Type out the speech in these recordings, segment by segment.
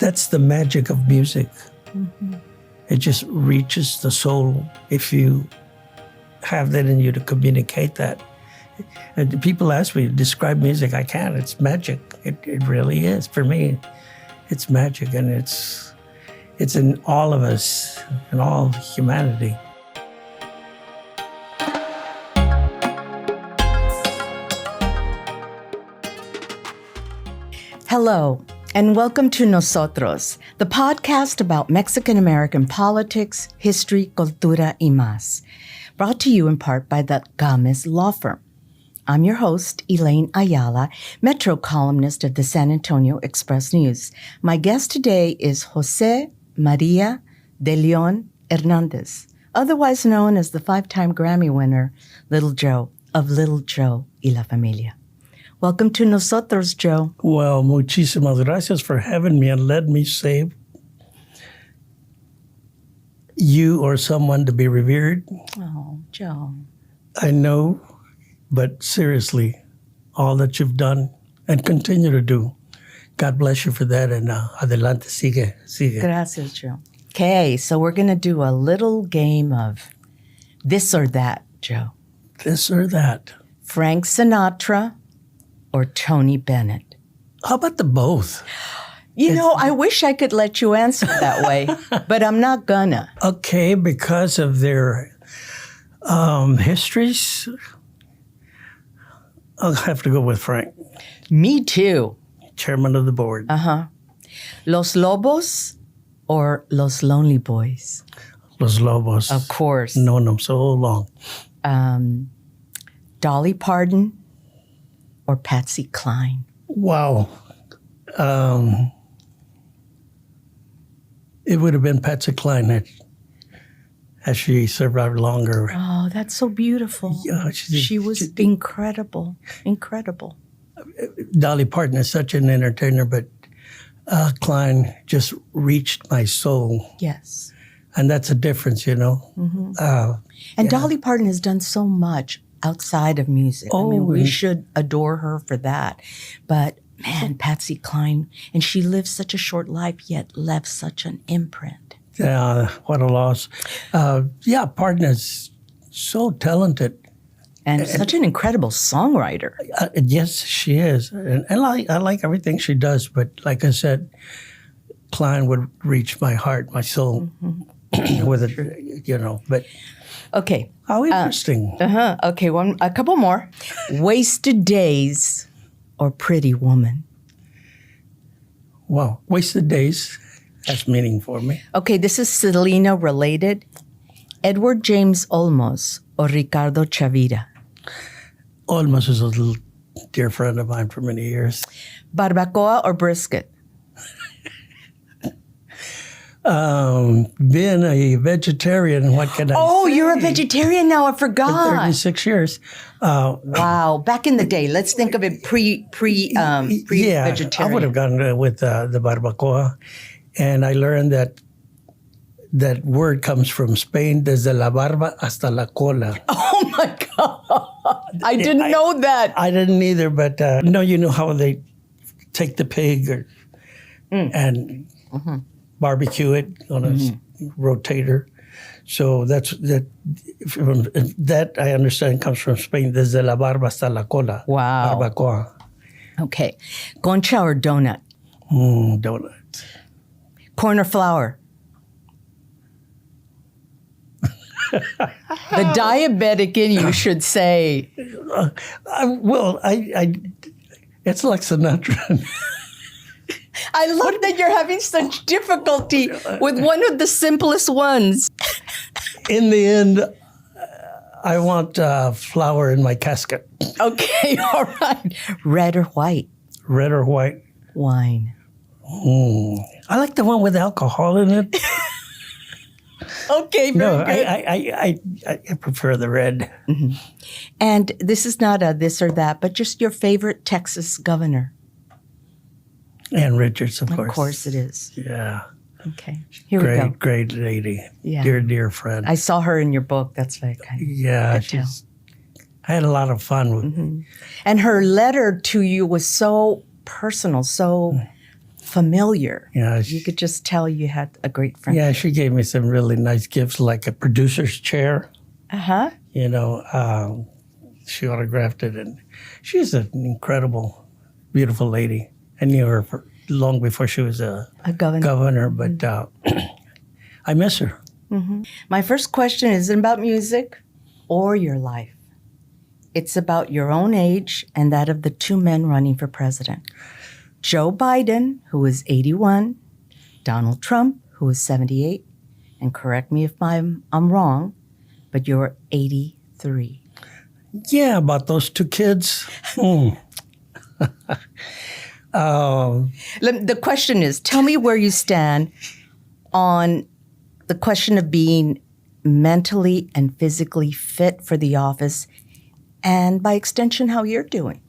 That's the magic of music. Mm-hmm. It just reaches the soul if you have that in you to communicate that. And people ask me to describe music. I can't. It's magic. It really is. For me, it's magic, and it's in all of us, in all humanity. Hello, and welcome to Nosotros, the podcast about Mexican-American politics, history, cultura, y más, brought to you in part by the Gámez Law Firm. I'm your host, Elaine Ayala, Metro columnist of the San Antonio Express News. My guest today is José María DeLeón Hernández, otherwise known as the 5-time Grammy winner, Little Joe of Little Joe y la Familia. Welcome to Nosotros, Joe. Well, muchísimas gracias for having me, and let me say you or someone to be revered. Oh, Joe. I know, but seriously, all that you've done and continue to do, God bless you for that, and adelante, sigue. Gracias, Joe. Okay, so we're going to do a little game of this or that, Joe. This or that. Frank Sinatra or Tony Bennett? How about the both? I wish I could let you answer that way, but I'm not gonna. Okay, because of their histories, I'll have to go with Frank. Me too. Chairman of the board. Los Lobos or Los Lonely Boys? Los Lobos. Of course. Known them so long. Dolly Parton or Patsy Cline? Wow. It would have been Patsy Cline had she survived longer. Oh, that's so beautiful. Yeah, she was incredible. Dolly Parton is such an entertainer, but Cline just reached my soul. Yes. And that's a difference, Mm-hmm. And Dolly Parton has done so much outside of music. Oh, I mean, we should adore her for that. But man, Patsy Cline, and she lived such a short life, yet left such an imprint. Yeah, what a loss. Parton is so talented. And such an incredible songwriter. Yes, she is. And I like everything she does, but like I said, Cline would reach my heart, my soul, with it, but... Okay. How interesting. Okay, a couple more. Wasted Days or Pretty Woman? Wow. Wasted Days. That's meaning for me. Okay, this is Selena related. Edward James Olmos or Ricardo Chavira? Olmos is a little dear friend of mine for many years. Barbacoa or brisket? Being a vegetarian, what can I say? Oh, you're a vegetarian now. I forgot. For 36 years. Wow. Back in the day, let's think of it pre-vegetarian. I would have gone with the barbacoa. And I learned that word comes from Spain, desde la barba hasta la cola. Oh, my God. I didn't know that. I didn't either, but you know how they take the pig and barbecue it on a rotator. So that I understand comes from Spain, desde la barba hasta la cola. Wow. Barbacoa. Okay. Concha or donut? Donut. Corn or flour? The diabetic in you should say. It's like Sinatra. I love that you're having such difficulty with one of the simplest ones. In the end, I want flour in my casket. Okay, all right. Red or white? Red or white? Wine. I like the one with alcohol in it. Okay, very good. I prefer the red. Mm-hmm. And this is not a this or that, but just your favorite Texas governor. Ann Richards, of course. Of course it is. Yeah. Okay. Here we go. Great lady. Yeah. Dear friend. I saw her in your book. That's very kind. Yeah. I had a lot of fun with And her letter to you was so personal, so familiar. Yeah, You could just tell you had a great friend. Yeah, she gave me some really nice gifts, like a producer's chair. Uh-huh. She autographed it, and she's an incredible, beautiful lady. I knew her long before she was a governor, but I miss her. Mm-hmm. My first question isn't about music or your life. It's about your own age and that of the two men running for president. Joe Biden, who is 81, Donald Trump, who is 78, and correct me if I'm wrong, but you're 83. Yeah, about those two kids. The question is, tell me where you stand on the question of being mentally and physically fit for the office, and by extension, how you're doing.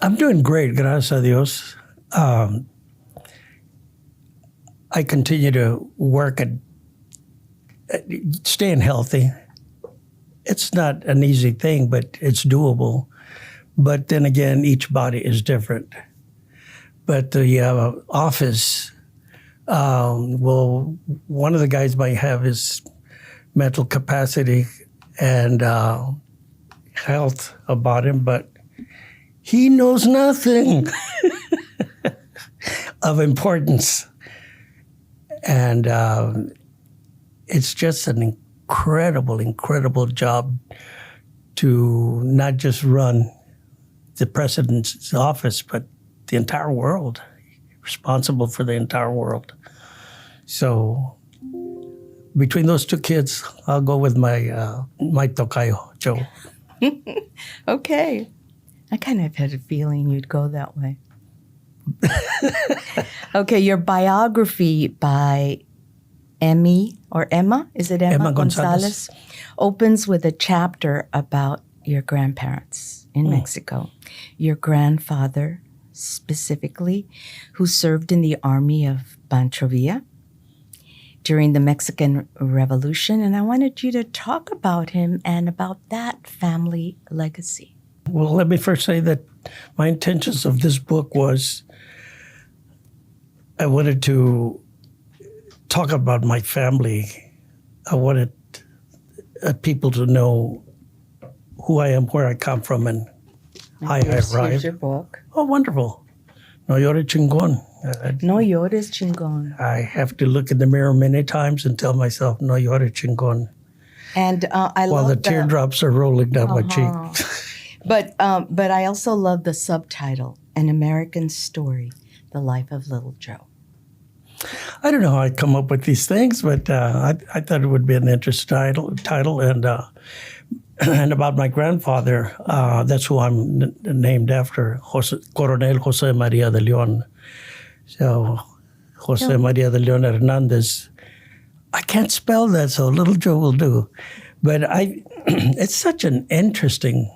I'm doing great, gracias a Dios. I continue to work at staying healthy. It's not an easy thing, but it's doable. But then again, each body is different. But the office, one of the guys might have his mental capacity and health about him, but he knows nothing of importance. And it's just an incredible job to not just run the president's office, but the entire world, responsible for the entire world. So between those two kids, I'll go with my tocayo, Joe. Okay. I kind of had a feeling you'd go that way. Okay, your biography by Emma? Is it Emma Gonzalez? Opens with a chapter about your grandparents in Mexico. Your grandfather, specifically, who served in the army of Pancho Villa during the Mexican Revolution. And I wanted you to talk about him and about that family legacy. Well, let me first say that my intentions of this book was I wanted to talk about my family. I wanted people to know who I am, where I come from, and how I arrived. Here's your book. Oh, wonderful. No llores chingon. No llores chingon. I have to look in the mirror many times and tell myself, no llores chingon. And I while love the teardrops are rolling down my cheek. But I also love the subtitle, An American Story, The Life of Little Joe. I don't know how I come up with these things, but I thought it would be an interesting title. And about my grandfather, that's who I'm named after, Coronel José María DeLeón. So, José María DeLeón Hernández. I can't spell that, so little Joe will do. But it's such an interesting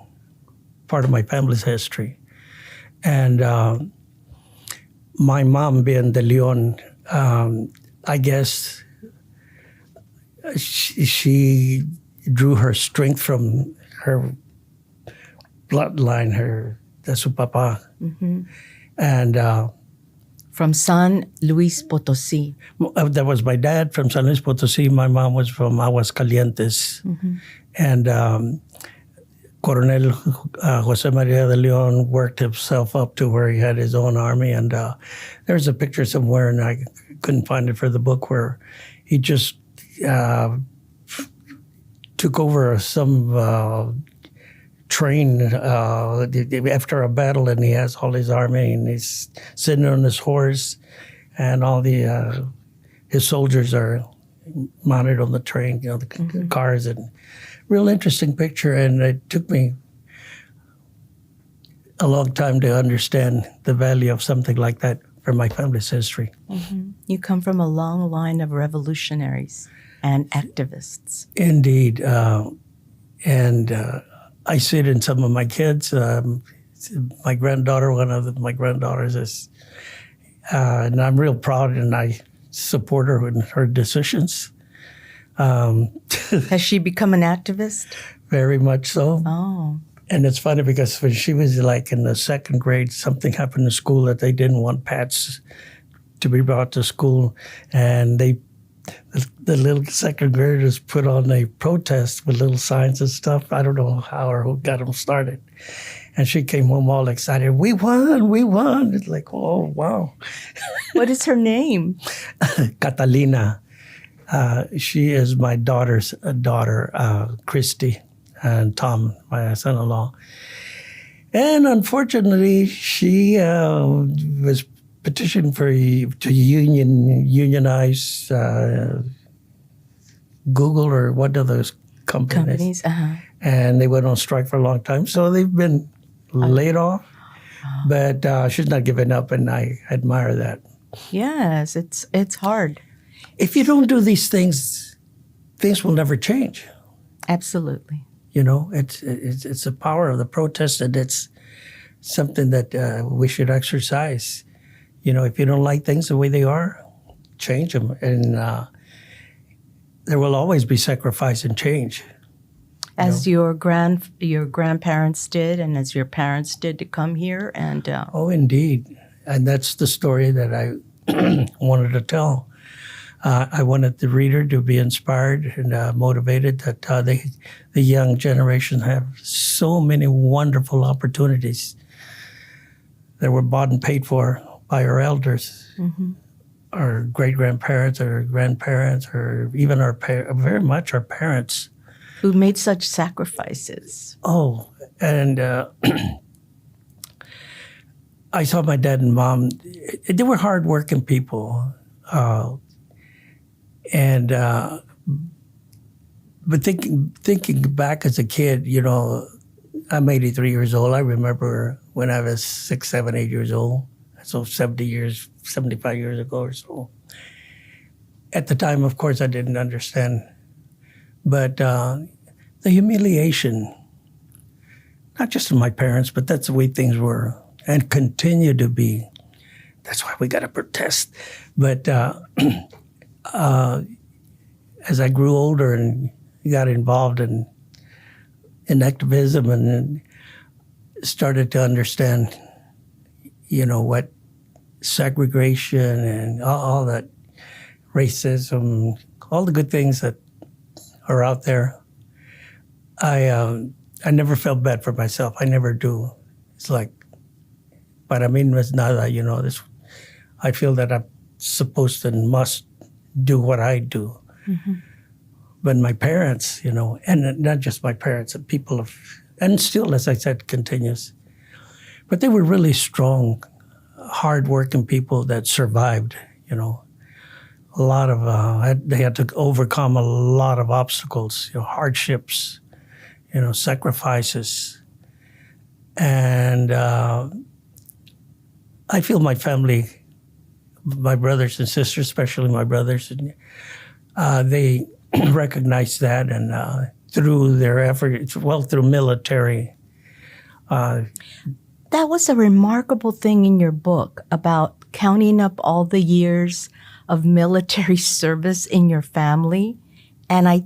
part of my family's history. And my mom being DeLeón, I guess she drew her strength from her bloodline, de su papá. Mm-hmm. And from San Luis Potosí. That was my dad from San Luis Potosí. My mom was from Aguascalientes. Mm-hmm. And Coronel José María DeLeón worked himself up to where he had his own army. And there's a picture somewhere, and I couldn't find it for the book, where he just took over some train after a battle, and he has all his army, and he's sitting on his horse, and all his soldiers are mounted on the train, the cars, and real interesting picture. And it took me a long time to understand the value of something like that for my family's history. Mm-hmm. You come from a long line of revolutionaries and activists. Indeed. And I see it in some of my kids. My granddaughter, one of my granddaughters is, and I'm real proud, and I support her in her decisions. Has she become an activist? Very much so. Oh. And it's funny because when she was like in the second grade, something happened in school that they didn't want Pats to be brought to school. And the little second graders put on a protest with little signs and stuff. I don't know how or who got them started. And she came home all excited. We won, we won. It's like, oh, wow. What is her name? Catalina. She is my daughter's daughter, Christy, and Tom, my son-in-law. And unfortunately, she was petitioned to unionize Google or one of those companies. And they went on strike for a long time. So they've been laid off. But she's not giving up, and I admire that. Yes, it's hard. If you don't do these things, things will never change. Absolutely. You know, it's the power of the protest, and it's something that we should exercise. You know, if you don't like things the way they are, change them. And there will always be sacrifice and change. As your grandparents did, and as your parents did to come here, and oh, indeed, and that's the story that I wanted to tell. I wanted the reader to be inspired and motivated that the young generation have so many wonderful opportunities that were bought and paid for by our elders, our great-grandparents, or grandparents, or even very much our parents. Who made such sacrifices. Oh, and I saw my dad and mom. They were hardworking people. But thinking back as a kid, you know, I'm 83 years old. I remember when I was 6, 7, 8 years old. So 75 years ago or so. At the time, of course, I didn't understand. But the humiliation, not just of my parents, but that's the way things were and continue to be. That's why we got to protest. But as I grew older and got involved in activism and started to understand, you know, what segregation and all that racism, all the good things that are out there, I never felt bad for myself. I never do. It's like, para mí no es nada, you know. I feel that I'm supposed and must do what I do. But my parents, you know, and not just my parents, and still, as I said, continues. But they were really strong, hardworking people that survived, you know. A lot of, they had to overcome a lot of obstacles, you know, hardships, you know, sacrifices. And I feel my family, my brothers and sisters, especially my brothers, they recognize that, and through their efforts, through military. That was a remarkable thing in your book about counting up all the years of military service in your family, and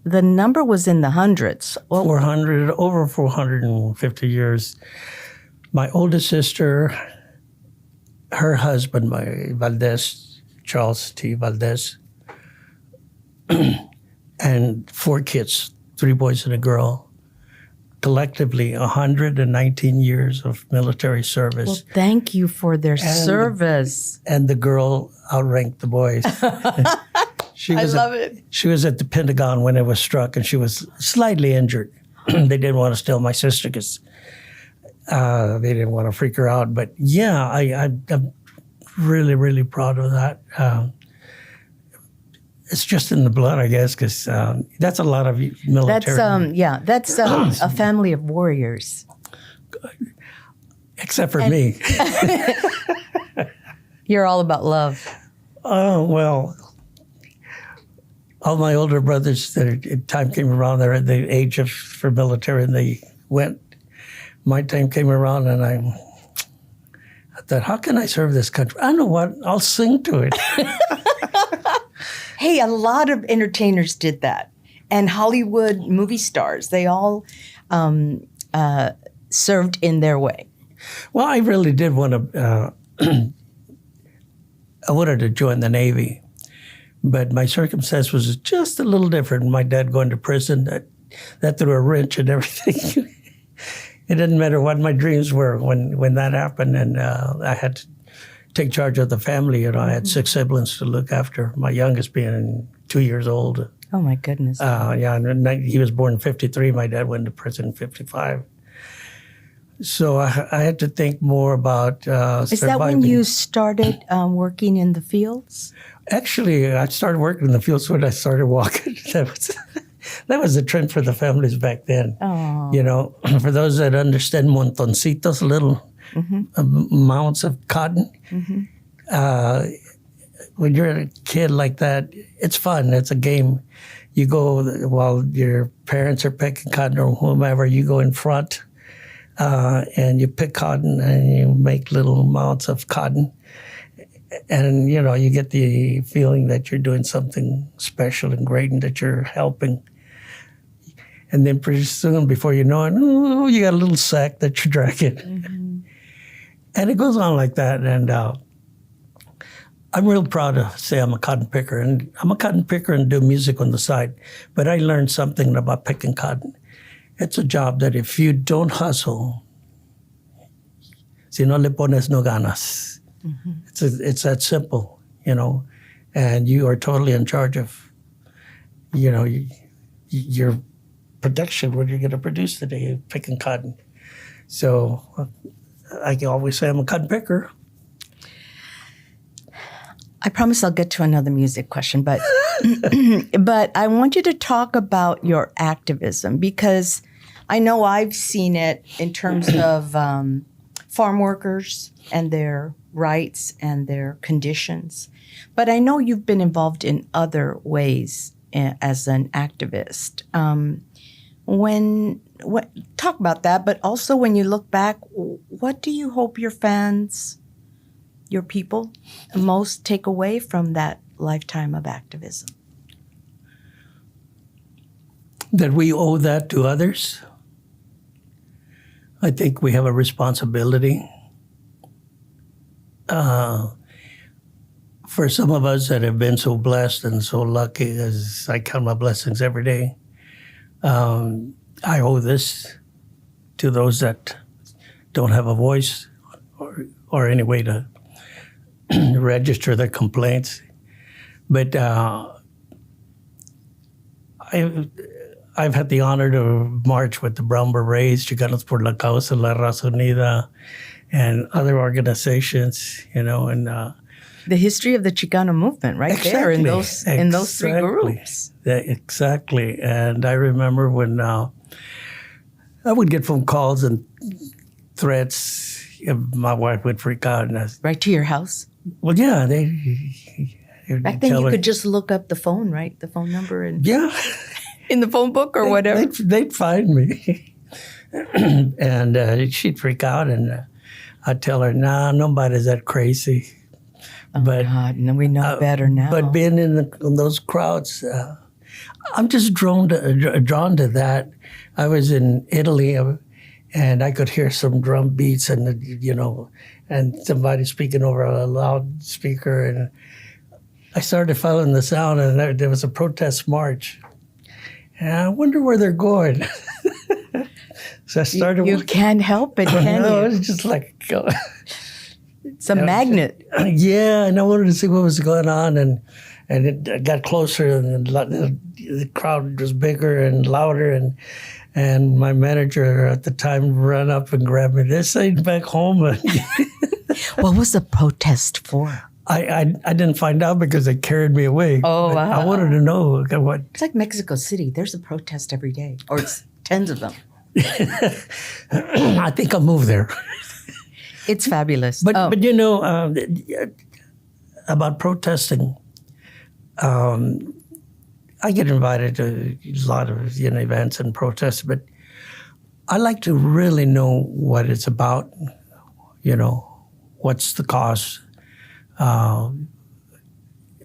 the number was in the hundreds. Over 450 years. My oldest sister, her husband, my Valdez, Charles T. Valdez, and 4 kids, 3 boys and a girl, collectively 119 years of military service. Well, thank you for their service. And the girl outranked the boys. I love it. She was at the Pentagon when it was struck, and she was slightly injured. They didn't want to steal my sister because they didn't want to freak her out. But yeah, I'm really, really proud of that. It's just in the blood, I guess, because that's a lot of military. That's a family of warriors. Except for me. You're all about love. Oh, well, all my older brothers, time came around, they're at the age for military, and they went. My time came around, and I thought, how can I serve this country? I know what, I'll sing to it. Hey, a lot of entertainers did that. And Hollywood movie stars, they all served in their way? Well, I really did want to. I wanted to join the Navy, but my circumstance was just a little different. My dad going to prison, that threw a wrench in everything. It didn't matter what my dreams were when that happened, and I had to take charge of the family. You know, I had 6 siblings to look after. My youngest being 2 years old. Oh my goodness! Yeah, and he was born in '53. My dad went to prison in '55. So I had to think more about surviving. Is that when you started working in the fields? Actually, I started working in the fields when I started walking. That was the trend for the families back then. Oh. You know, for those that understand montoncitos, little amounts of cotton. When you're a kid like that, it's fun. It's a game. You go while your parents are picking cotton or whomever, you go in front and you pick cotton and you make little amounts of cotton. And, you know, you get the feeling that you're doing something special and great and that you're helping. And then pretty soon, before you know it, you got a little sack that you're dragging. And it goes on like that. And I'm real proud to say I'm a cotton picker. And I'm a cotton picker and do music on the side. But I learned something about picking cotton. It's a job that if you don't hustle, si no le pones, no ganas. It's that simple, you know. And you are totally in charge of, you know, your production, what you're going to produce today, picking cotton. So I can always say I'm a cotton picker. I promise I'll get to another music question, but but I want you to talk about your activism, because I know I've seen it in terms of farm workers and their rights and their conditions. But I know you've been involved in other ways as an activist. Talk about that, but also when you look back, what do you hope your fans, your people, most take away from that lifetime of activism? That we owe that to others. I think we have a responsibility. For some of us that have been so blessed and so lucky, as I count my blessings every day, I owe this to those that don't have a voice or any way to register their complaints. But I've had the honor to march with the Brown Berets, Chicanos por la Causa, La Raza Unida, and other organizations, you know, and the history of the Chicano movement, right? There in those three groups. Exactly. And I remember when I would get phone calls and threats. My wife would freak out. And right to your house? Well, yeah. Back then you could just look up the phone, right? The phone number and in the phone book or whatever. They'd find me. And she'd freak out, and I'd tell her, nah, nobody's that crazy. Oh, but, God, and we know better now. But being in those crowds, I'm just drawn to that. I was in Italy, and I could hear some drum beats, and you know, and somebody speaking over a loudspeaker, and I started following the sound, and there was a protest march. And I wonder where they're going. So I started. You can't help it, can you? No, it's just like. It's a magnet. Yeah, and I wanted to see what was going on, and it got closer, and the crowd was bigger and louder, and my manager at the time ran up and grabbed me. They're saying back home. What was the protest for? I didn't find out because they carried me away. Oh, wow. I wanted to know what. It's like Mexico City. There's a protest every day, or it's tens of them. I think I'll move there. It's fabulous. But you know, about protesting, I get invited to a lot of events and protests, but I like to really know what it's about, you know, what's the cause.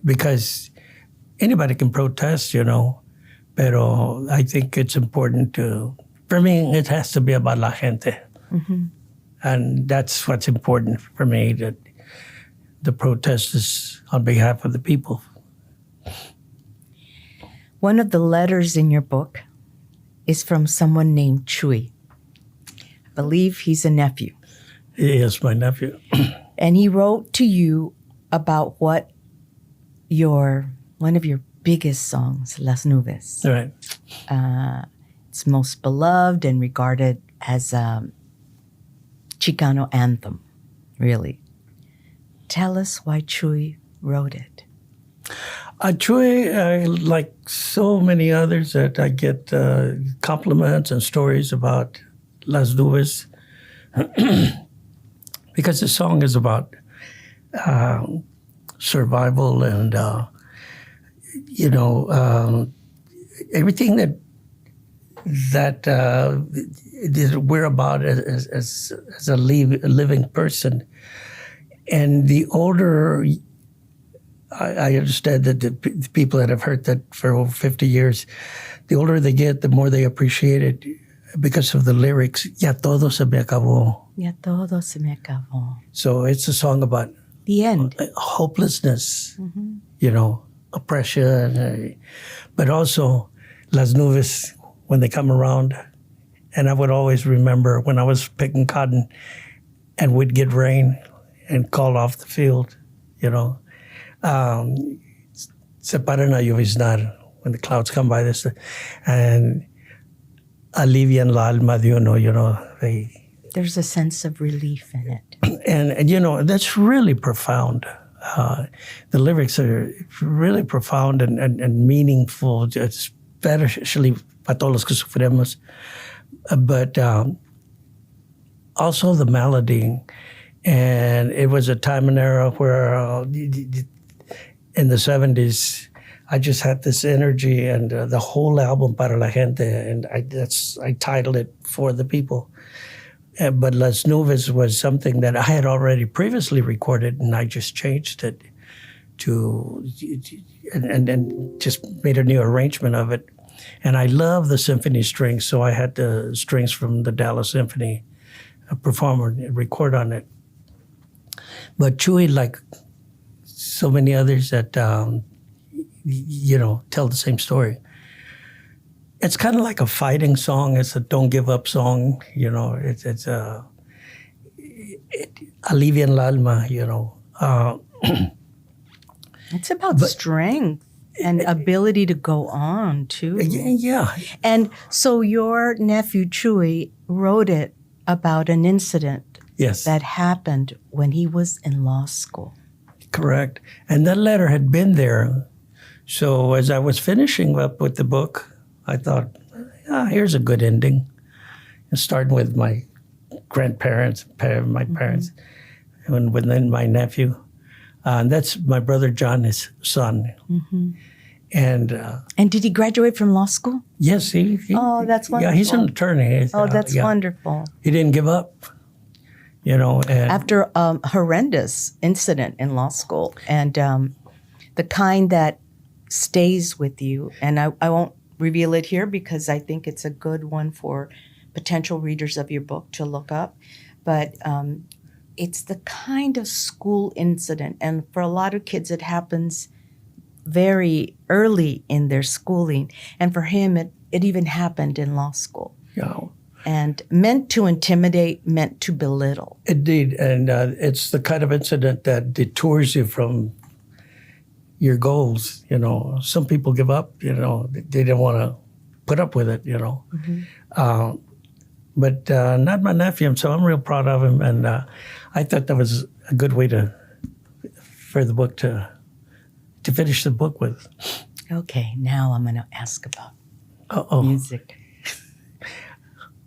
Because anybody can protest, you know, but I think it's important to for me, it has to be about la gente. Mm-hmm. And that's what's important for me, that the protest is on behalf of the people. One of the letters in your book is from someone named Chuy. I believe he's a nephew. He is my nephew. And he wrote to you about what one of your biggest songs, Las Nubes. Right. It's most beloved and regarded as a Chicano anthem, really. Tell us why Chuy wrote it. Chuy, like so many others, that I get compliments and stories about Las Nubes, because the song is about survival and, everything that we're about as a living person. And the older, I understand that the people that have heard that for over 50 years, the older they get, the more they appreciate it because of the lyrics. Ya todo se me acabó. Ya todo se me acabó. So it's a song about the end, hopelessness, oppression, but also Las Nubes when they come around. And I would always remember when I was picking cotton and we'd get rain and call off the field, se paran a lloviznar when the clouds come by this, and alivian la alma de uno, There's a sense of relief in it. And that's really profound. The lyrics are really profound and meaningful, especially para todos los que sufrimos. But also the melody. And it was a time and era where in the 70s, I just had this energy, and the whole album, Para la Gente, and I titled it For the People. But Las Nubes was something that I had already previously recorded, and I just changed it and just made a new arrangement of it. And I love the symphony strings, so I had the strings from the Dallas Symphony perform and record on it. But Chuy, like so many others that, tell the same story. It's kind of like a fighting song. It's a don't give up song. It's alivian la alma, It's about strength and ability to go on, too. Yeah. And so your nephew, Chuy, wrote it about an incident that happened when he was in law school. Correct. And that letter had been there. So as I was finishing up with the book, I thought, here's a good ending. And starting with my grandparents, my parents, and then my nephew. And that's my brother John, his son. Mm-hmm. And did he graduate from law school? Yes, he oh, that's wonderful. Yeah, he's an attorney. That's wonderful. He didn't give up, And after a horrendous incident in law school, and the kind that stays with you. And I won't reveal it here because I think it's a good one for potential readers of your book to look up. But it's the kind of school incident. And for a lot of kids, it happens very early in their schooling. And for him, it even happened in law school. Yeah. And meant to intimidate, meant to belittle. Indeed. And it's the kind of incident that detours you from your goals. Some people give up, they didn't want to put up with it, Mm-hmm. But not my nephew, so I'm real proud of him. And I thought that was a good way for the book to finish the book with. Okay, now I'm going to ask about music.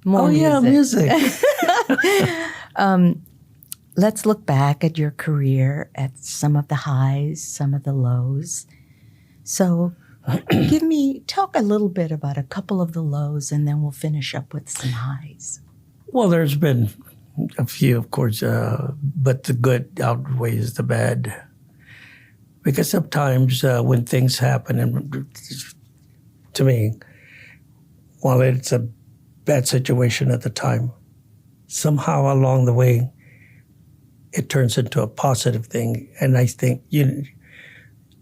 More music. Let's look back at your career, at some of the highs, some of the lows. So talk a little bit about a couple of the lows, and then we'll finish up with some highs. Well, there's been a few, of course, but the good outweighs the bad. Because sometimes when things happen, and to me, while it's a bad situation at the time. Somehow along the way, it turns into a positive thing. And I think,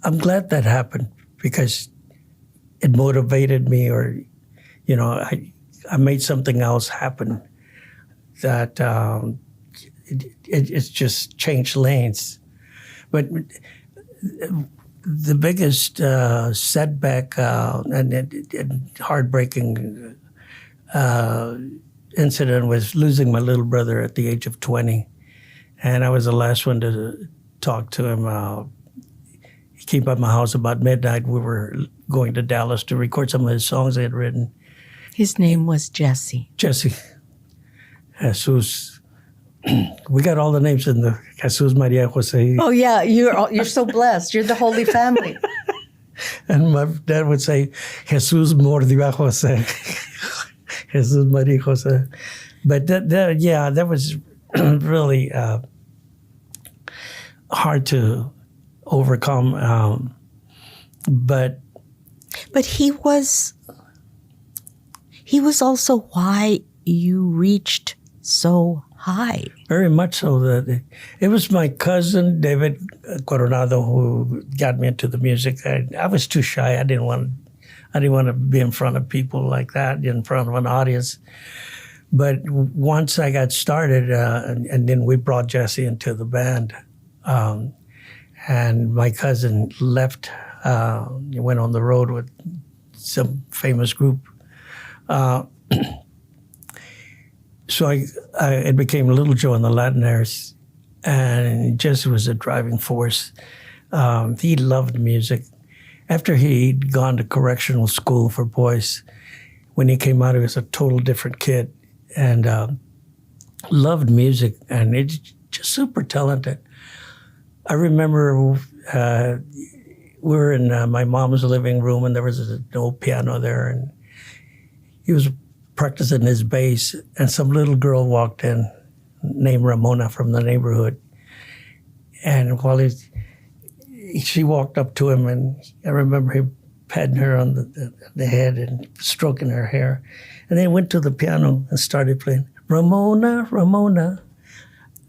I'm glad that happened because it motivated me, or, I made something else happen that it's just changed lanes. But the biggest setback and heartbreaking incident was losing my little brother at the age of 20. And I was the last one to talk to him. He came by my house about midnight. We were going to Dallas to record some of his songs I had written. His name was Jesse. Jesse. Jesus. We got all the names in the Jesus María José. Oh, yeah. You're so blessed. You're the Holy Family. And my dad would say, Jesus mordió a José. Jesus María José. But that was really hard to overcome. But he was also why you reached so high. Very much so. That it was my cousin, David Coronado, who got me into the music. I was too shy. I didn't want to be in front of people like that, in front of an audience. But once I got started, and then we brought Jesse into the band, and my cousin left, went on the road with some famous group. So it became Little Joe and the Latinaires, and Jesse was a driving force. He loved music. After he'd gone to correctional school for boys, when he came out, he was a total different kid, and loved music, and it's just super talented. I remember we were in my mom's living room, and there was an old piano there, and he was practicing his bass, and some little girl walked in named Ramona from the neighborhood. And while she walked up to him, and I remember him patting her on the head and stroking her hair. And then he went to the piano and started playing, Ramona, Ramona.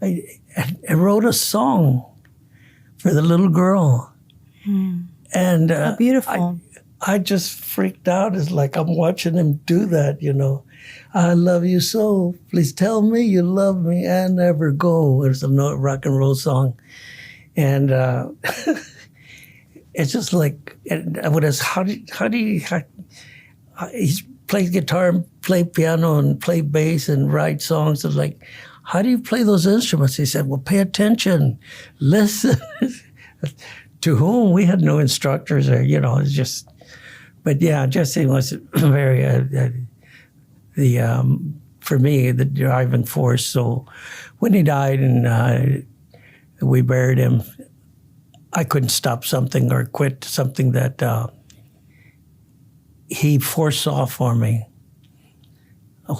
I wrote a song for the little girl. And how beautiful. I just freaked out. It's like I'm watching him do that, I love you so. Please tell me you love me and never go. It's a rock and roll song. And it's just like, I would ask, how do you he's played guitar and play piano and play bass and write songs. And like, how do you play those instruments? He said, well, pay attention, listen. To whom? We had no instructors or, it's just... But yeah, Jesse was very, for me, the driving force. So when he died and we buried him, I couldn't stop something or quit something that he foresaw for me.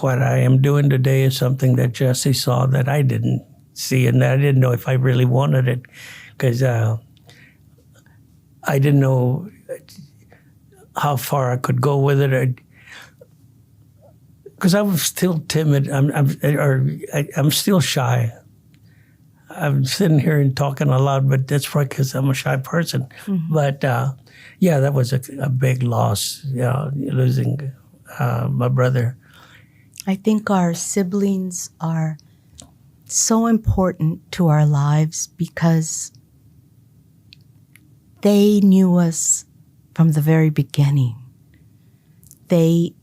What I am doing today is something that Jesse saw that I didn't see, and I didn't know if I really wanted it, because I didn't know how far I could go with it, because I was still timid. I'm still shy. I'm sitting here and talking a lot, but that's probably because I'm a shy person. Mm-hmm. But that was a big loss. Losing my brother. I think our siblings are so important to our lives because they knew us from the very beginning. They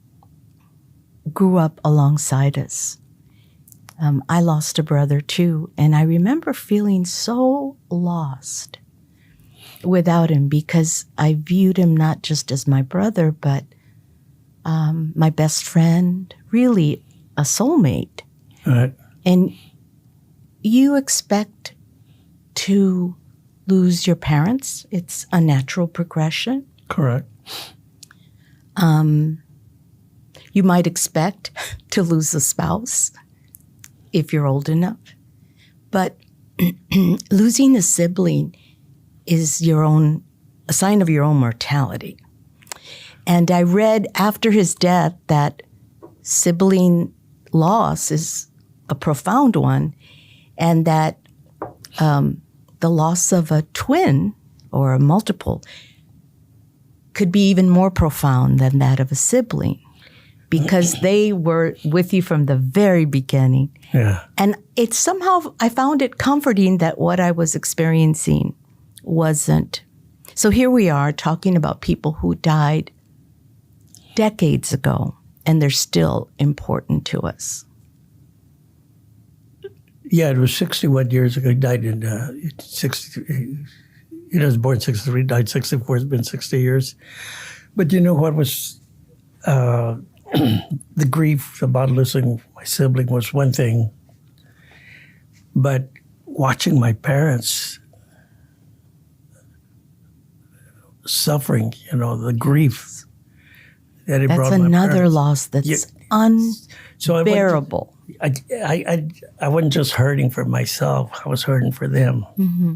grew up alongside us. I lost a brother too, and I remember feeling so lost without him because I viewed him not just as my brother, but my best friend, really a soulmate. Right. And you expect to lose your parents. It's a natural progression. Correct. You might expect to lose a spouse if you're old enough. But losing a sibling is a sign of your own mortality. And I read after his death that sibling loss is a profound one, and that the loss of a twin or a multiple could be even more profound than that of a sibling, because they were with you from the very beginning. Yeah. And it's somehow, I found it comforting that what I was experiencing wasn't. So here we are talking about people who died decades ago, and they're still important to us. Yeah, it was 61 years ago. He died in 60. He was born 63, died 64. It's been 60 years. But you know what was the grief about losing my sibling was one thing, but watching my parents suffering, the grief that it brought. That's my another parents. loss that's So unbearable. I wasn't just hurting for myself. I was hurting for them. Mm-hmm.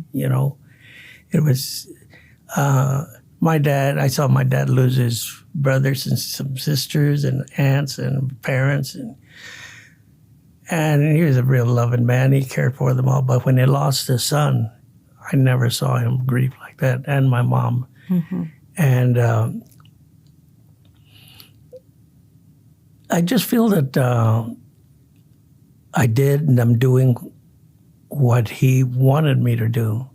It was my dad. I saw my dad lose his brothers and some sisters and aunts and parents, and he was a real loving man. He cared for them all. But when he lost his son, I never saw him grieve like that. And my mom, and I just feel that I did, and I'm doing what he wanted me to do.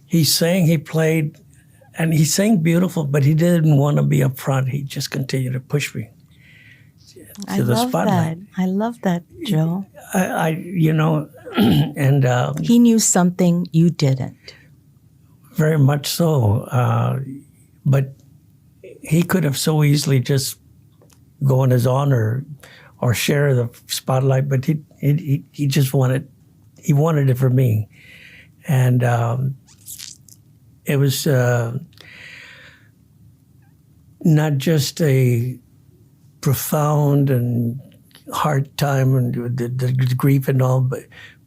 He sang, he played, and he sang beautiful, but he didn't want to be up front. He just continued to push me to the spotlight. I love that, Joe. And he knew something you didn't. Very much so. But he could have so easily just go on his own or share the spotlight, but he just wanted it for me. And it was not just a profound and hard time and the grief and all,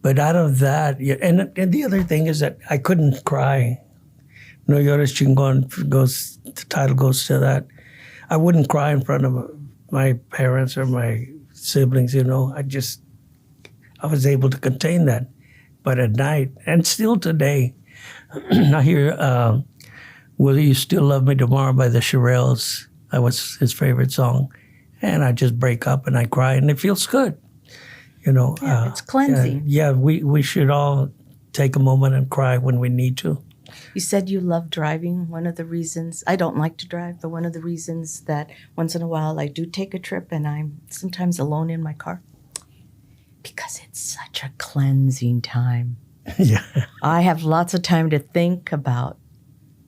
but out of that, and the other thing is that I couldn't cry. No llores chingón the title goes to that. I wouldn't cry in front of my parents or my siblings, I was able to contain that. But at night, and still today, I hear Will You Still Love Me Tomorrow by the Shirelles. That was his favorite song. And I just break up and I cry, and it feels good. It's cleansing. We should all take a moment and cry when we need to. You said you love driving. One of the reasons, I don't like to drive, but one of the reasons that once in a while I do take a trip and I'm sometimes alone in my car, because it's such a cleansing time. Yeah. I have lots of time to think about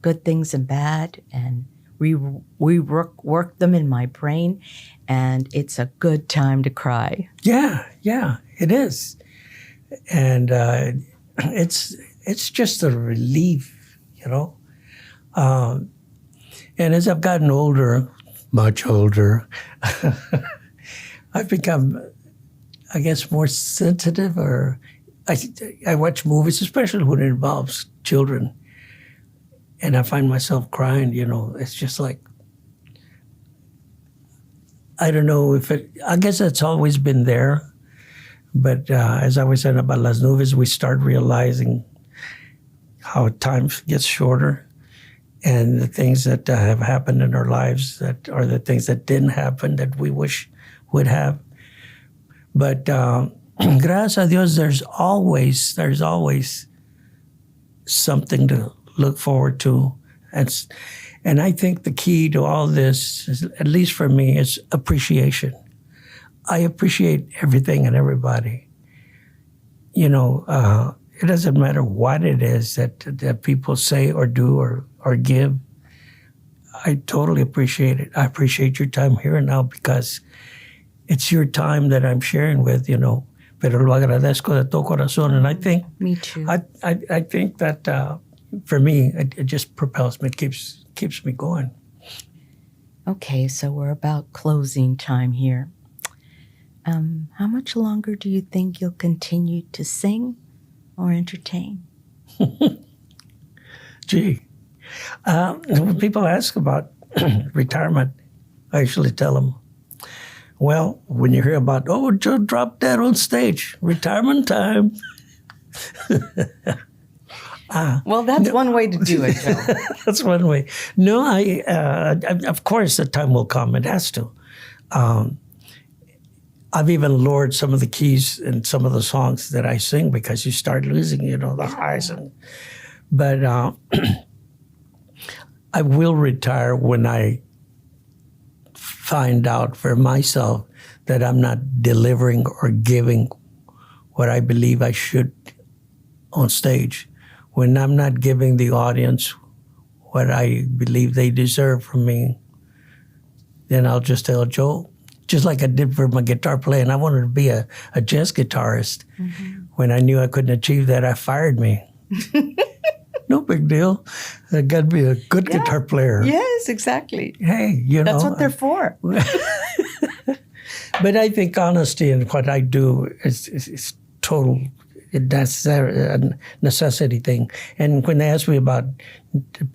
good things and bad, and we work them in my brain, and it's a good time to cry. Yeah, it is. And it's just a relief, And as I've gotten older, much older, I've become, I guess, more sensitive, or I watch movies, especially when it involves children, and I find myself crying, It's just like, I don't know I guess it's always been there. But as I was saying about Las Nubes, we start realizing how time gets shorter, and the things that have happened in our lives that are the things that didn't happen that we wish would have. But gracias a Dios, there's always something to look forward to. And I think the key to all this, at least for me, is appreciation. I appreciate everything and everybody. It doesn't matter what it is that people say or do or give. I totally appreciate it. I appreciate your time here and now, because it's your time that I'm sharing with, Pero lo agradezco de todo corazón. And I think... Me too. I think that for me, it just propels me, it keeps me going. Okay, so we're about closing time here. How much longer do you think you'll continue to sing or entertain? Gee, when people ask about retirement, I usually tell them Well, when you hear about, oh, Joe dropped dead on stage, retirement time. Well, that's one way to do it, Joe. That's one way. No, of course, the time will come. It has to. I've even lowered some of the keys in some of the songs that I sing because you start losing, the highs. But I will retire when I find out for myself that I'm not delivering or giving what I believe I should on stage. When I'm not giving the audience what I believe they deserve from me, then I'll just tell Joe, just like I did for my guitar playing. I wanted to be a jazz guitarist. Mm-hmm. When I knew I couldn't achieve that, I fired me. No big deal. I got to be a good guitar player. Yes, exactly. Hey, That's what they're for. But I think honesty in what I do is total. That's a necessity thing. And when they ask me about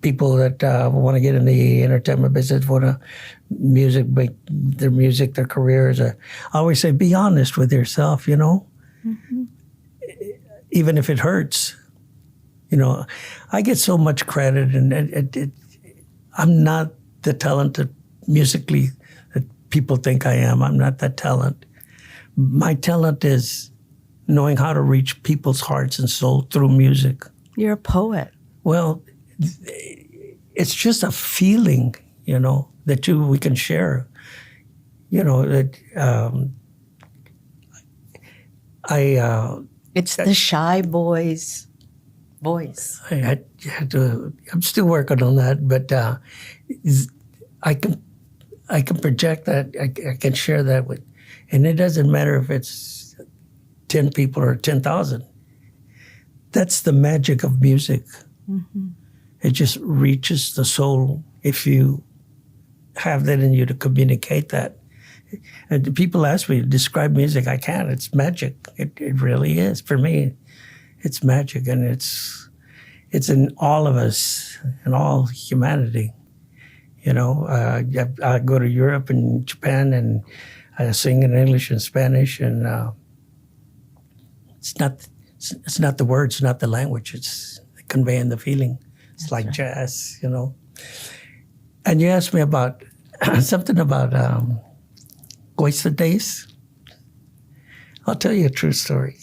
people that want to get in the entertainment business, want to make their music, their careers, I always say, be honest with yourself, Mm-hmm. Even if it hurts. I get so much credit, and I'm not the talented musically that people think I am. I'm not that talent. My talent is knowing how to reach people's hearts and soul through music. You're a poet. Well, it's just a feeling, that we can share. It's the shy boy's voice. I'm still working on that, but I can project that. I can share that with, and it doesn't matter if it's 10 people or 10,000. That's the magic of music. Mm-hmm. It just reaches the soul if you have that in you to communicate that. And people ask me to describe music. I can't. It's magic. It really is. For me, it's magic, and it's in all of us, in all humanity. I go to Europe and Japan, and I sing in English and Spanish, and it's not the words, not the language. It's conveying the feeling. It's That's like right. Jazz, And you asked me about something about wasted days. I'll tell you a true story.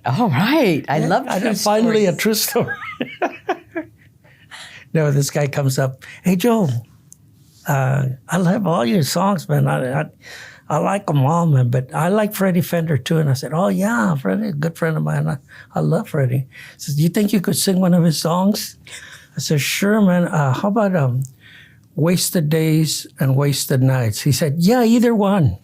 All right. I love true stories. Finally, a true story. No, this guy comes up. Hey, Joe, I love all your songs, man. I like them all, man, but I like Freddie Fender, too. And I said, oh, yeah, Freddie, a good friend of mine. I love Freddie. He says, do you think you could sing one of his songs? I said, sure, man. How about Wasted Days and Wasted Nights? He said, yeah, either one.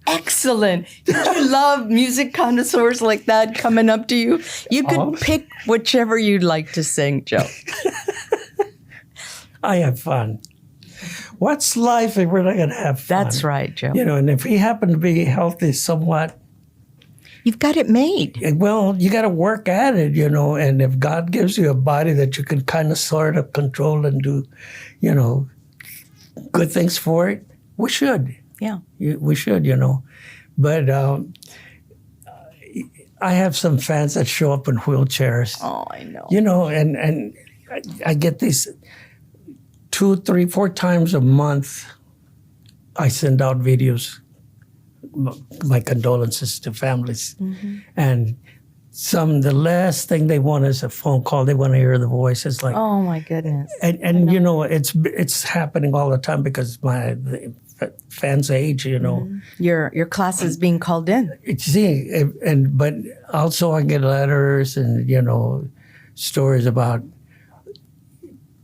Excellent. Did you love music connoisseurs like that coming up to you? You could pick whichever you'd like to sing, Joe. I have fun. What's life if we're not going to have fun? That's right, Joe. And if we happen to be healthy somewhat, you've got it made. Well, you got to work at it, and if God gives you a body that you can kind of sort of control and do, good things for it, we should. Yeah. We should, But I have some fans that show up in wheelchairs. Oh, I know. And I get these 2, 3, 4 times a month. I send out videos, my condolences to families. Mm-hmm. And the last thing they want is a phone call. They want to hear the voice. It's like, oh my goodness. And it's happening all the time because the fans age, Mm-hmm. Your class is being called in. But also I get letters and stories about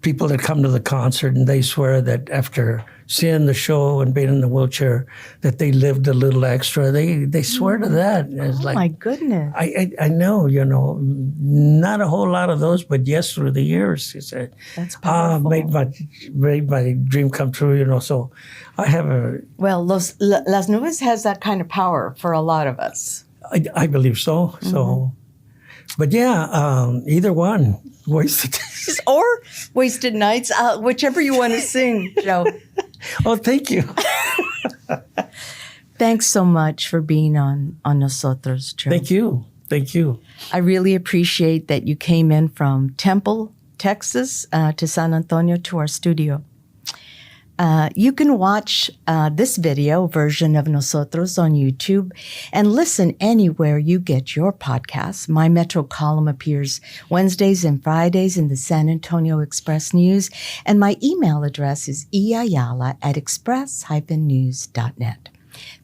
people that come to the concert and they swear that after seeing the show and being in the wheelchair that they lived a little extra. They swear to that. It's my goodness. I know, not a whole lot of those, but yes, through the years, he said. That's powerful. Made my dream come true, so I have a... Well, Las Nubes has that kind of power for a lot of us. I believe so. Mm-hmm. But yeah, either one. Wasted Days. Or Wasted Nights, whichever you want to sing, Joe. Oh, thank you. Thanks so much for being on Nosotros, Joe. Thank you. Thank you. I really appreciate that you came in from Temple, Texas, to San Antonio to our studio. You can watch this video version of Nosotros on YouTube and listen anywhere you get your podcasts. My Metro column appears Wednesdays and Fridays in the San Antonio Express News, and my email address is eayala@express-news.net.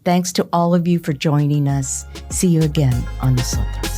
Thanks to all of you for joining us. See you again on Nosotros.